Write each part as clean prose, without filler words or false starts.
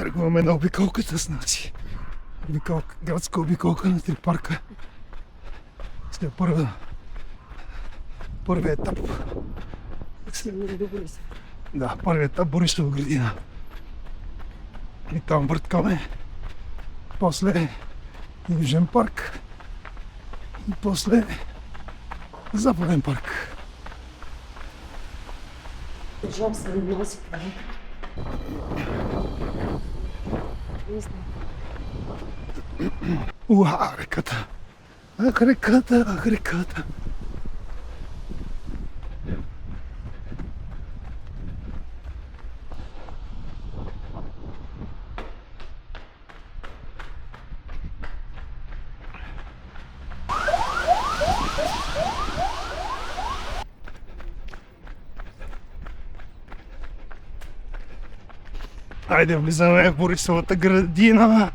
Тръгваме на обиколката с Наси. Градска обиколка на 3 парка. След първият етап. Да, първият етап Борисова градина. И там върткаме. После Южен парк. И после Западен парк. Държам се на носи. Уа, реката! Ах, реката, ах, реката! Айде, влизаме в Борисовата градина.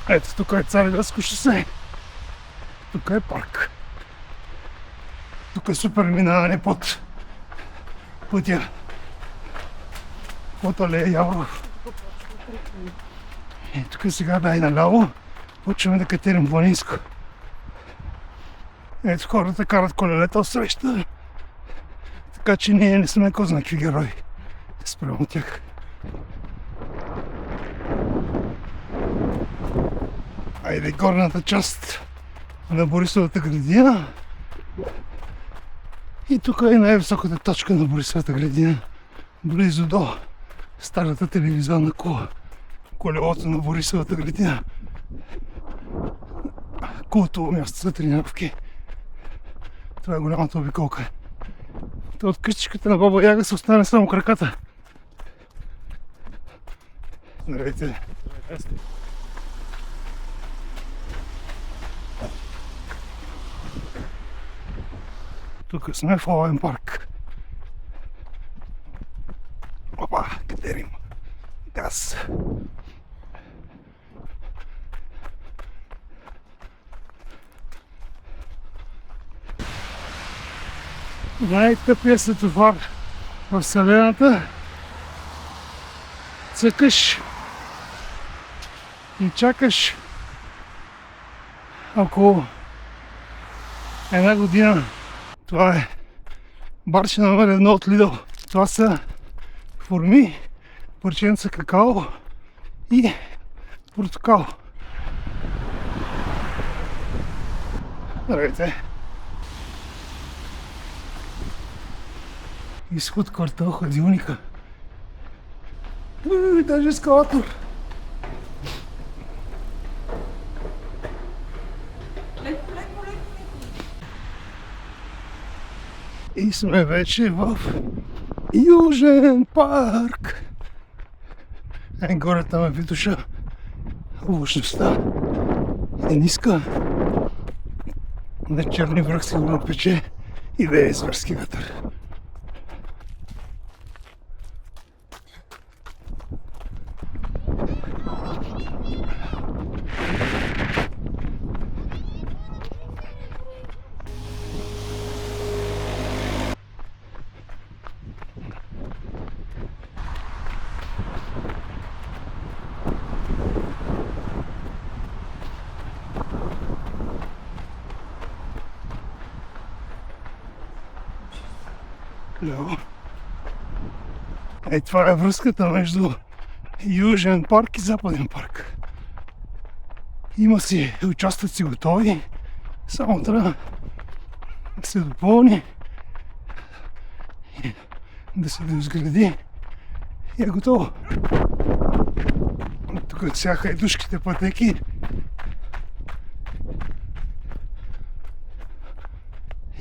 Ето, тук е Цариградско шосе. Тук е парк. Тук е супер минаване под пътя. Под алея Яворов. И тук сега дай наляво. Почваме да катерим планинско. Ето, хората карат колелета отсреща. Така че ние не сме кой знае какви герои спрямо тях. Айде, горната част на Борисовата градина. И тук е най-високата точка на Борисовата градина. Близо до старата телевизионна кула. Колелото на Борисовата градина. Култово място за тренировки. Това е голямата обиколка. От къщичката на Баба Яга се остане само краката. Здравейте. Тук сме в Ловен парк. Опа, катерим. Газ. Най-тъпия светофар в Вселената. Цъкаш и чакаш около една година. Това е барче номер 1 от Lidl. Това са форми, парченца какао и портокал. Здравейте! Изход квартал хладилника. Даже ескалатор. И сме вече в Южен парк. Горе там е Витоша. Облачността е ниска. На Черни връх сигурно пече и да е зверски вятър. Е, това е връзката между Южен парк и Западен парк. Има си участъци готови, само трябва да се допълни, да се доизгради и е готово. Тук сяха и душките пътеки.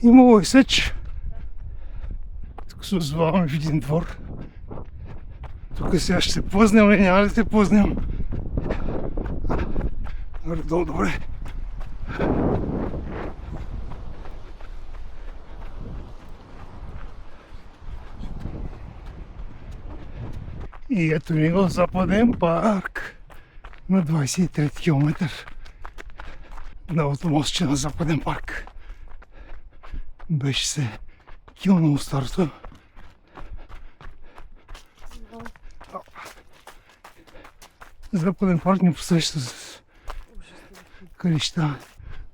Имало и сеч. Тук се озваваме в един двор. Тук сега ще се плъзнем и няма да се плъзнем. Долу, добре. И ето ни в Западен парк на 23 км. Новото мостче на Западен парк. Беше се килнало старото. Западен парк ни посреща с къдища.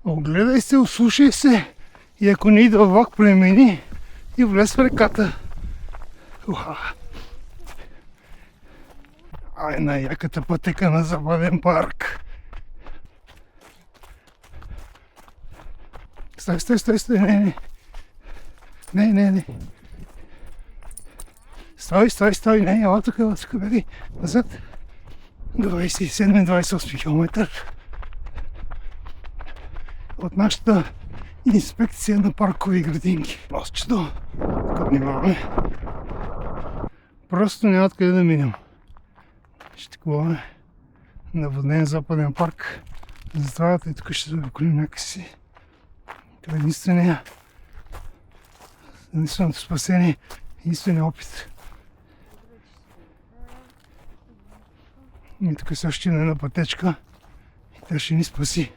Огледай се, ослушай се и ако не идва влак, премини и влез в реката. Уха! Ай, най-яката пътека на Западен парк. Стой, не. Стой, не, ела тук, беги, назад. 27-28 км от нашата инспекция на паркови градинки. Мостчето, тук внимаваме. Просто няма откъде да минем. Ще такова наводнен Западен парк. Затова и тук ще се обиколим някакси. Това е единственото спасение, единственият опит. И тук също е една пътечка и тя ще ни спаси.